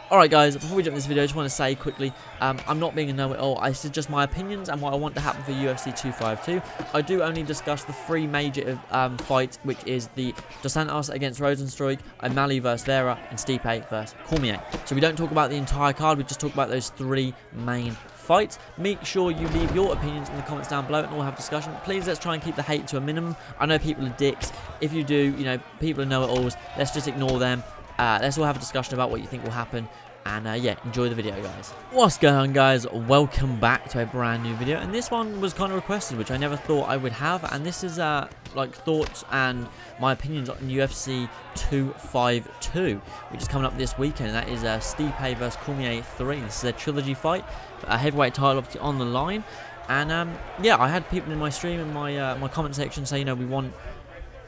Alright guys, before we jump into this video, I just want to say quickly, I'm not being a know-it-all. This is just my opinions and what I want to happen for UFC 252. I do only discuss the three major fights, which is the Dos Santos against Rosenstruik, O'Malley versus Vera, and Stipe versus Cormier. So we don't talk about the entire card, we just talk about those three main fights. Make sure you leave your opinions in the comments down below and we'll have discussion. Please, let's try and keep the hate to a minimum. I know people are dicks. If you do, you know, people are know-it-alls, let's just ignore them. Let's all have a discussion about what you think will happen. And yeah, enjoy the video, guys. What's going on, guys? Welcome back to a brand new video. And this one was kind of requested, which I never thought I would have. And this is like thoughts and my opinions on UFC 252, which is coming up this weekend. That is Stipe versus Cormier 3. This is a trilogy fight, a heavyweight title obviously on the line. And yeah, I had people in my stream and my comment section say, you know, we want,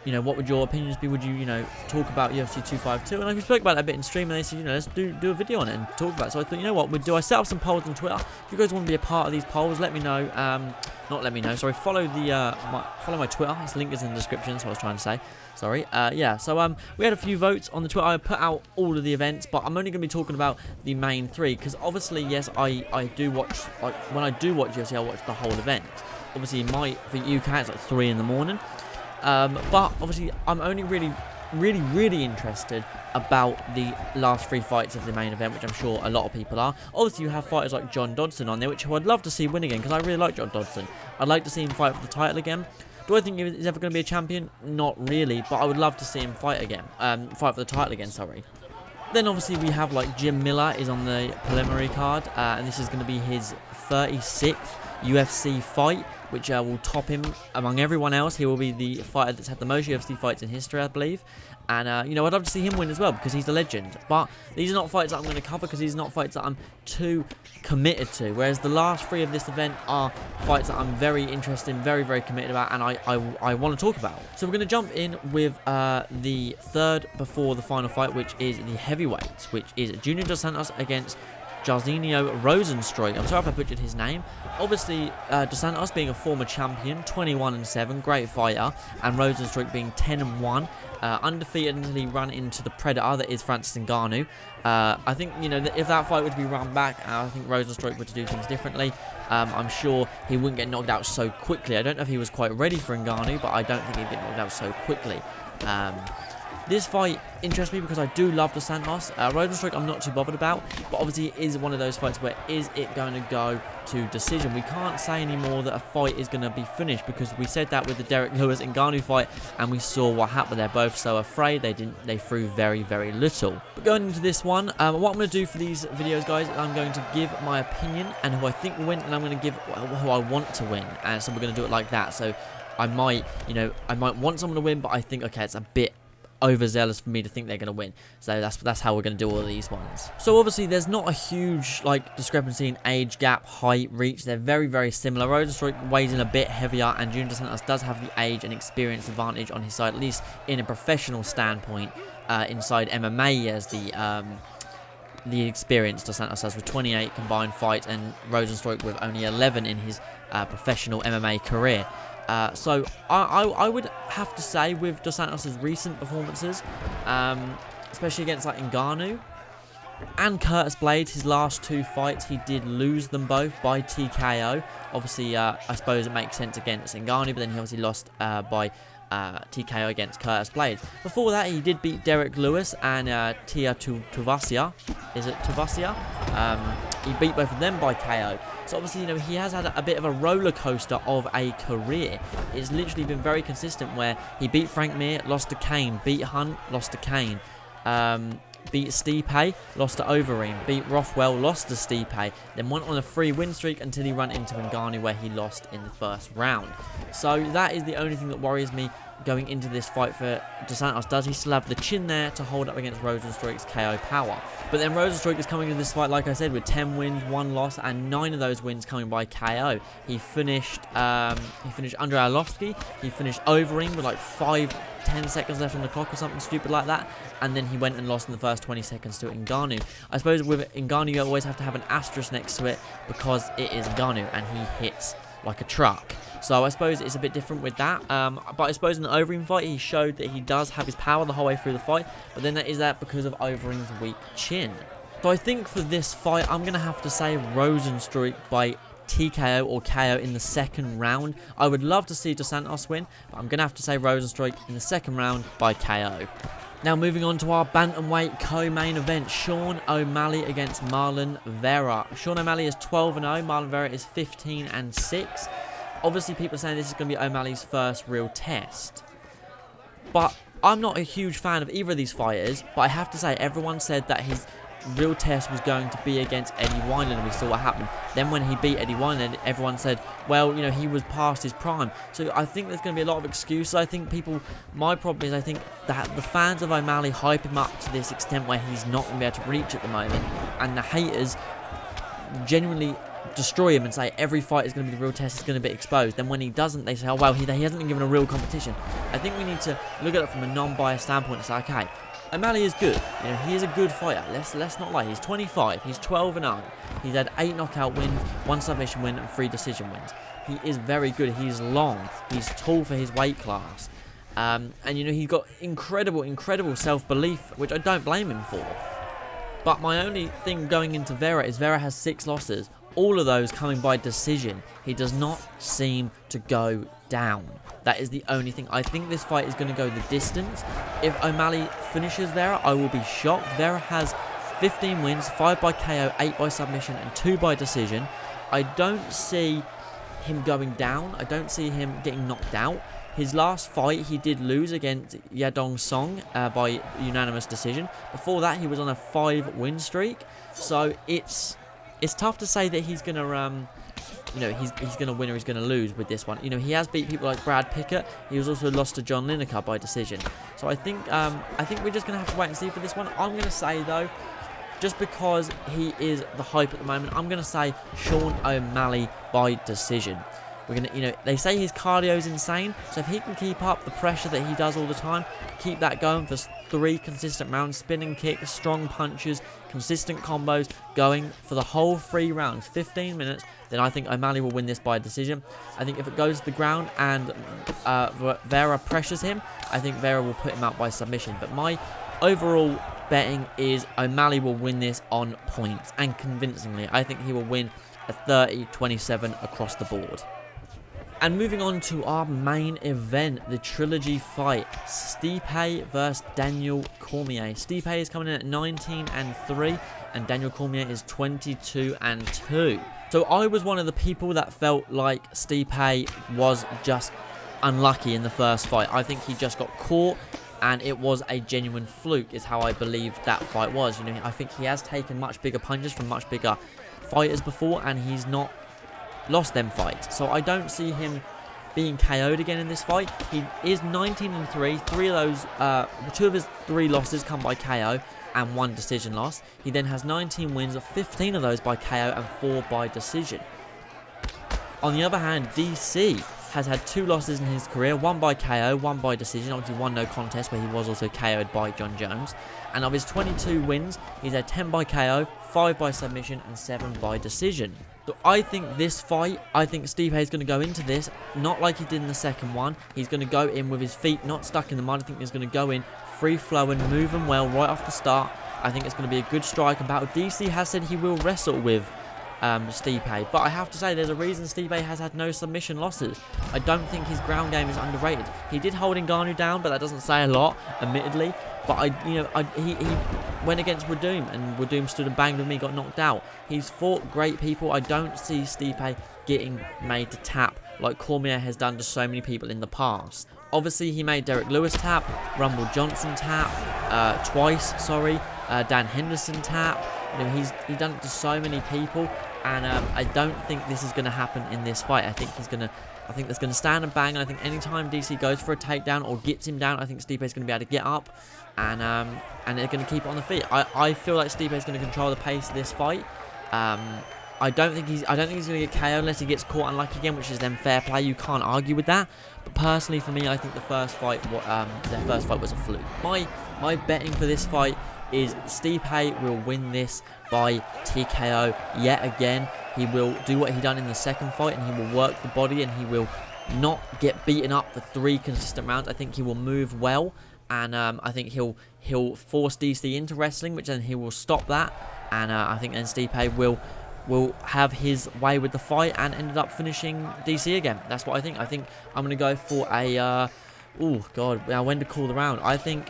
you know, what would your opinions be? Would you, you know, talk about UFC 252? And we spoke about that a bit in stream, and they said, you know, let's do a video on it and talk about it. So I thought, you know what, we'd do. I set up some polls on Twitter. If you guys want to be a part of these polls, let me know. Not let me know. Sorry, follow the follow my Twitter. Its link is in the description. That's what I was trying to say. Sorry. Yeah. So we had a few votes on the Twitter. I put out all of the events, but I'm only going to be talking about the main three because obviously, yes, I do watch, like when I do watch UFC, I watch the whole event. Obviously, for UK, it's like 3 in the morning. But obviously I'm only really interested about the last three fights of the main event, which I'm sure a lot of people are. Obviously you have fighters like John Dodson on there, which I'd love to see win again because I really like John Dodson. I'd like to see him fight for the title again. Do I think he's ever going to be a champion? Not really, but I would love to see him fight again, fight for the title again, sorry. Then obviously we have like Jim Miller is on the preliminary card, and this is going to be his 36th UFC fight, which will top him among everyone else. He will be the fighter that's had the most UFC fights in history, I believe. And, you know, I'd love to see him win as well because he's a legend. But these are not fights that I'm going to cover because these are not fights that I'm too committed to. Whereas the last three of this event are fights that I'm very interested in, very committed about, and I want to talk about. So we're going to jump in with the third before the final fight, which is the heavyweights, which is Junior Dos Santos against Jairzinho Rozenstruik. I'm sorry if I butchered his name. Obviously, Dos Santos being a former champion, 21-7, great fighter, and Rozenstruik being 10-1, undefeated until he ran into the predator that is Francis Ngannou. I think, you know, if that fight were to be run back, I think Rozenstruik were to do things differently. I'm sure he wouldn't get knocked out so quickly. I don't know if he was quite ready for Ngannou, but I don't think he'd get knocked out so quickly. This fight interests me because I do love Dos Santos. Rozenstruik I'm not too bothered about, but obviously it is one of those fights where is it going to go to decision? We can't say anymore that a fight is going to be finished because we said that with the Derek Lewis and Ngannou fight and we saw what happened. They're both so afraid they threw very little. But going into this one, what I'm going to do for these videos, guys, I'm going to give my opinion and who I think will win, and I'm going to give who I want to win, and so we're going to do it like that. So I might want someone to win, but I think, okay, it's a bit overzealous for me to think they're going to win. So that's how we're going to do all of these ones. So obviously there's not a huge like discrepancy in age gap, height, reach. They're very similar. Rozenstruik weighs in a bit heavier, and Junior Dos Santos does have the age and experience advantage on his side, at least in a professional standpoint. Inside MMA, as the experience Dos Santos has with 28 combined fights, and Rozenstruik with only 11 in his professional MMA career. So I would have to say with Dos Santos' recent performances, especially against like Ngannou and Curtis Blades, his last two fights, he did lose them both by TKO. Obviously, I suppose it makes sense against Ngannou, but then he obviously lost by TKO against Curtis Blades. Before that, he did beat Derek Lewis and Tia Tuivasa. Is it Tuivasa? He beat both of them by KO. So obviously, you know, he has had a bit of a roller coaster of a career. It's literally been very consistent where he beat Frank Mir, lost to Kane, beat Hunt, lost to Kane, beat Stipe, lost to Overeem, beat Rothwell, lost to Stipe, then went on a 3-win streak until he ran into Ngannou where he lost in the first round. So that is the only thing that worries me going into this fight for Dos Santos. Does he still have the chin there to hold up against Rozenstruik's KO power? But then Rozenstruik is coming into this fight, like I said, with 10 wins, 1 loss, and 9 of those wins coming by KO. He finished Andrei Arlovski, he finished Overeem with like 5-10 seconds left on the clock or something stupid like that, and then he went and lost in the first 20 seconds to Ngannou. I suppose with Ngannou you always have to have an asterisk next to it because it is Ngannou and he hits like a truck. So I suppose it's a bit different with that. But I suppose in the Overeem fight, he showed that he does have his power the whole way through the fight. But then that is because of Overeem's weak chin. So I think for this fight, I'm going to have to say Rosenstruik by TKO or KO in the second round. I would love to see Dos Santos win, but I'm going to have to say Rosenstruik in the second round by KO. Now moving on to our bantamweight co-main event, Sean O'Malley against Marlon Vera. Sean O'Malley is 12-0, Marlon Vera is 15-6. Obviously people are saying this is going to be O'Malley's first real test. But I'm not a huge fan of either of these fighters, but I have to say everyone said that his real test was going to be against Eddie Wineland, and we saw what happened. Then when he beat Eddie Wineland, everyone said, well, you know, he was past his prime. So I think there's going to be a lot of excuses. I think my problem is I think that the fans of O'Malley hype him up to this extent where he's not going to be able to reach at the moment, and the haters genuinely destroy him and say every fight is going to be the real test, is going to be exposed. Then when he doesn't, they say, oh well, he hasn't been given a real competition. I think we need to look at it from a non-biased standpoint and say, okay, O'Malley is good. You know, he is a good fighter. Let's not lie. He's 25. He's 12-0. He's had 8 knockout wins, 1 submission win, and 3 decision wins. He is very good. He's long. He's tall for his weight class. And you know, he's got incredible self-belief, which I don't blame him for. But my only thing going into Vera is Vera has 6 losses. All of those coming by decision. He does not seem to go down. That is the only thing. I think this fight is going to go the distance. If O'Malley finishes Vera, I will be shocked. Vera has 15 wins, 5 by KO, 8 by submission, and 2 by decision. I don't see him going down. I don't see him getting knocked out. His last fight, he did lose against Yadong Song by unanimous decision. Before that, he was on a 5-win streak. So it's tough to say that he's going to you know, he's going to win or he's going to lose with this one. You know, he has beat people like Brad Pickett. He was also lost to John Lineker by decision. So I think we're just going to have to wait and see for this one. I'm going to say, though, just because he is the hype at the moment, I'm going to say Sean O'Malley by decision. We're going to, you know, they say his cardio is insane. So if he can keep up the pressure that he does all the time, keep that going for 3 consistent rounds, spinning kicks, strong punches, consistent combos, going for the whole 3 rounds, 15 minutes, then I think O'Malley will win this by decision. I think if it goes to the ground and Vera pressures him, I think Vera will put him out by submission. But my overall betting is O'Malley will win this on points, and convincingly. I think he will win a 30-27 across the board. And moving on to our main event, the trilogy fight, Stipe versus Daniel Cormier. Stipe is coming in at 19-3, and Daniel Cormier is 22-2. So I was one of the people that felt like Stipe was just unlucky in the first fight. I think he just got caught, and it was a genuine fluke, is how I believe that fight was. You know, I think he has taken much bigger punches from much bigger fighters before, and he's not lost them fights. So I don't see him being KO'd again in this fight. He is 19-3. 3 of those, 2 of his 3 losses come by KO and 1 decision loss. He then has 19 wins, 15 of those by KO and 4 by decision. On the other hand, DC has had 2 losses in his career, 1 by KO, 1 by decision, obviously 1 no contest where he was also KO'd by John Jones. And of his 22 wins, he's had 10 by KO, 5 by submission and 7 by decision. So I think this fight, I think Stipe is going to go into this, not like he did in the second one. He's going to go in with his feet not stuck in the mud. I think he's going to go in free-flowing, moving well right off the start. I think it's going to be a good striking battle. DC has said he will wrestle with Stipe, but I have to say there's a reason Stipe has had no submission losses. I don't think his ground game is underrated. He did hold Ngannou down, but that doesn't say a lot, admittedly. But he went against Werdum, and Werdum stood and banged with me, got knocked out. He's fought great people. I don't see Stipe getting made to tap like Cormier has done to so many people in the past. Obviously, he made Derek Lewis tap, Rumble Johnson tap, twice, Dan Henderson tap. You know, he's done it to so many people, and I don't think this is going to happen in this fight. I think that's going to stand and bang, and I think anytime DC goes for a takedown or gets him down, I think Stipe is going to be able to get up, and they're going to keep it on the feet. I feel like Stipe is going to control the pace of this fight. I don't think he's going to get KO unless he gets caught unlucky again, which is then fair play. You can't argue with that. But personally, for me, I think their first fight was a fluke. My betting for this fight is Stipe will win this by TKO yet again. He will do what he done in the second fight, and he will work the body, and he will not get beaten up for 3 consistent rounds. I think he will move well, and I think he'll force DC into wrestling, which then he will stop that. and I think then Stipe will have his way with the fight and ended up finishing DC again. That's what I think. I think I'm going to go for a... oh, God. Now, when to call the round? I think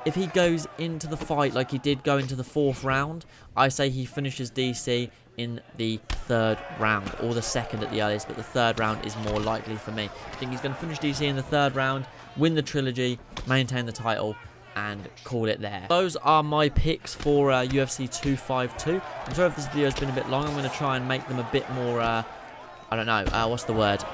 if he goes into the fight like he did go into the 4th round, I say he finishes DC in the 3rd round, or the 2nd at the earliest, but the 3rd round is more likely for me. I think he's going to finish DC in the 3rd round, win the trilogy, maintain the title, and call it there. Those are my picks for UFC 252. I'm sorry if this video has been a bit long. I'm going to try and make them a bit more, I don't know, what's the word?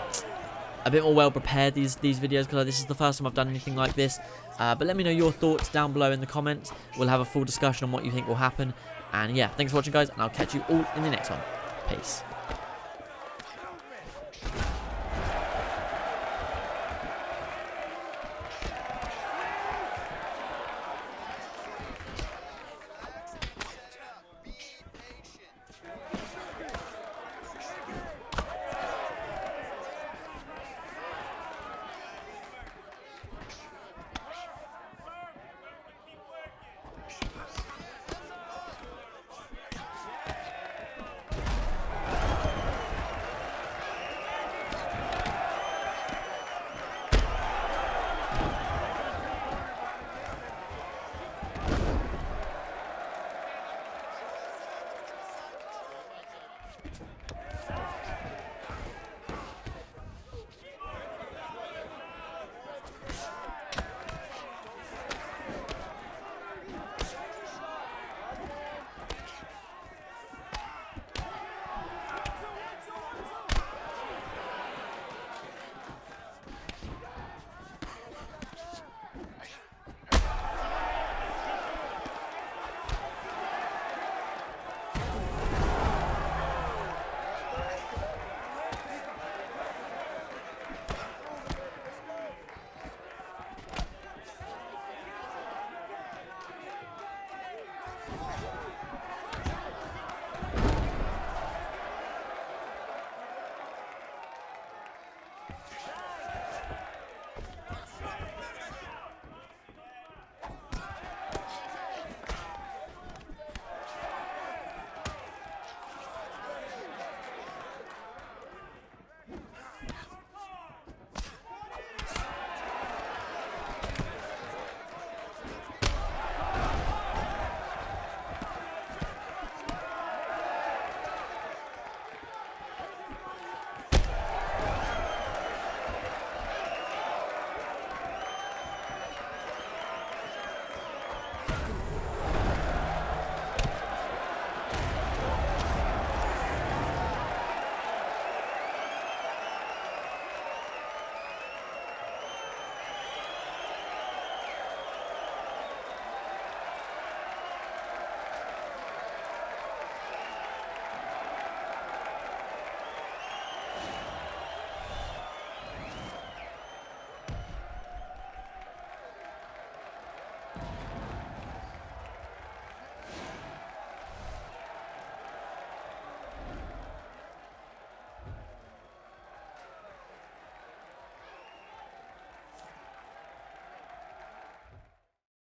A bit more well prepared, these videos, because this is the first time I've done anything like this. But let me know your thoughts down below in the comments. We'll have a full discussion on what you think will happen. And yeah, thanks for watching, guys, and I'll catch you all in the next one. Peace.